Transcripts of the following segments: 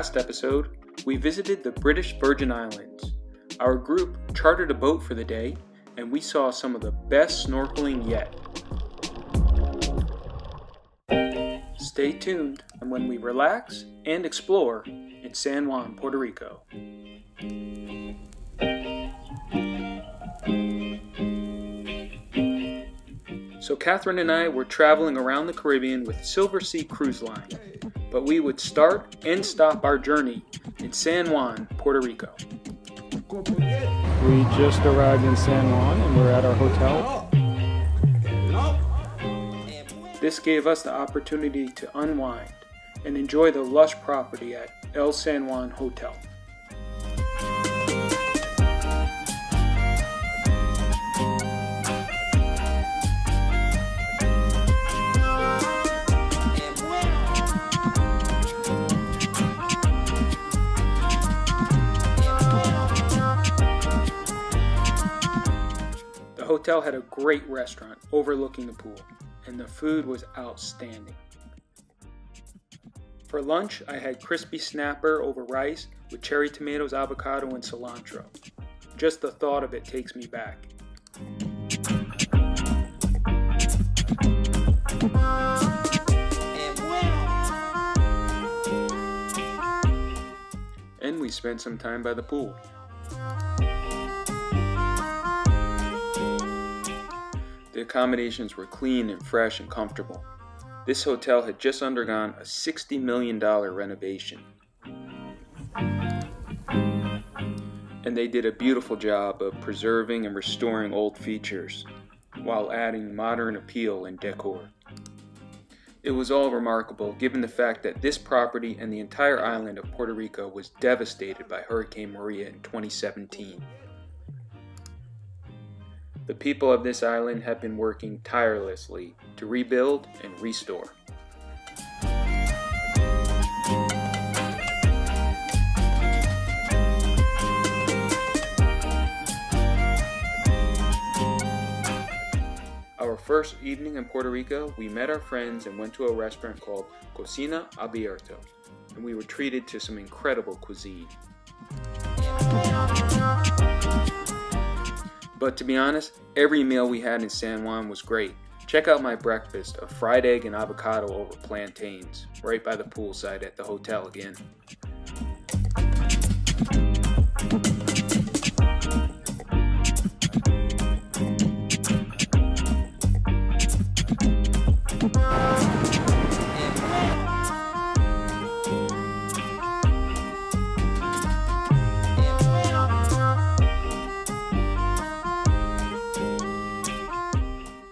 last episode, we visited the British Virgin Islands. Our group chartered a boat for the day, and we saw some of the best snorkeling yet. Stay tuned when we relax and explore in San Juan, Puerto Rico. So Catherine and I were traveling around the Caribbean with Silversea Cruise Line, but we would start and stop our journey in San Juan, Puerto Rico. We just arrived in San Juan and we're at our hotel. This gave us the opportunity to unwind and enjoy the lush property at Old San Juan Hotel. The hotel had a great restaurant overlooking the pool, and the food was outstanding. For lunch, I had crispy snapper over rice with cherry tomatoes, avocado, and cilantro. Just the thought of it takes me back. And we spent some time by the pool. The accommodations were clean and fresh and comfortable. This hotel had just undergone a $60 million renovation. And they did a beautiful job of preserving and restoring old features while adding modern appeal and decor. It was all remarkable given the fact that this property and the entire island of Puerto Rico was devastated by Hurricane Maria in 2017. The people of this island have been working tirelessly to rebuild and restore. Our first evening in Puerto Rico, we met our friends and went to a restaurant called Cocina Abierto, and we were treated to some incredible cuisine. But to be honest, every meal we had in San Juan was great. Check out my breakfast of fried egg and avocado over plantains, right by the poolside at the hotel again.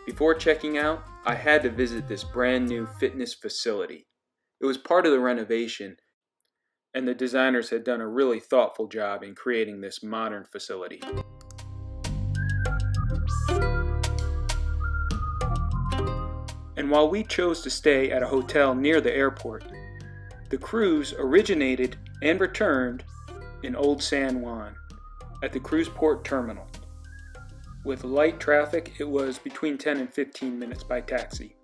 Before checking out, I had to visit this brand new fitness facility. It was part of the renovation, and the designers had done a really thoughtful job in creating this modern facility. And while we chose to stay at a hotel near the airport, the cruise originated and returned in Old San Juan at the cruise port terminal. With light traffic, it was between 10 and 15 minutes by taxi.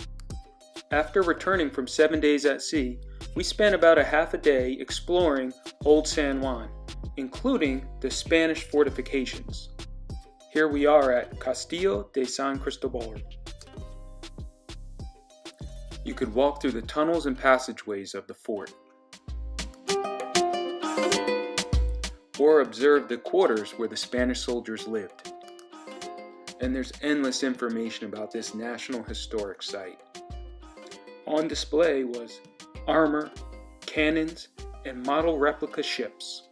After returning from 7 days at sea, we spent about a half a day exploring Old San Juan, including the Spanish fortifications. Here we are at Castillo de San Cristobal. You could walk through the tunnels and passageways of the fort, or observe the quarters where the Spanish soldiers lived. And there's endless information about this National Historic Site. On display was armor, cannons, and model replica ships.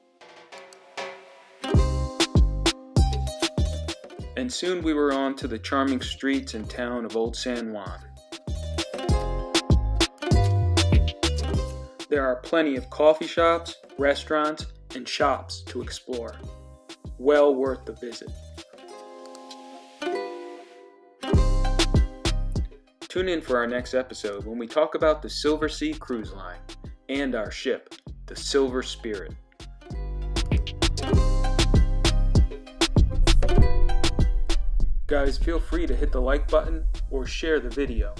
And soon we were on to the charming streets and town of Old San Juan. There are plenty of coffee shops, restaurants, and shops to explore. Well worth the visit. Tune in for our next episode when we talk about the Silversea Cruise Line and our ship, the Silver Spirit. Guys, feel free to hit the like button or share the video.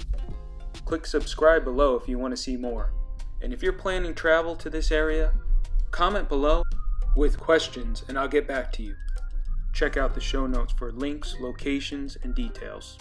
Click subscribe below if you want to see more. And if you're planning travel to this area, Comment below with questions and I'll get back to you. Check out the show notes for links, locations, and details.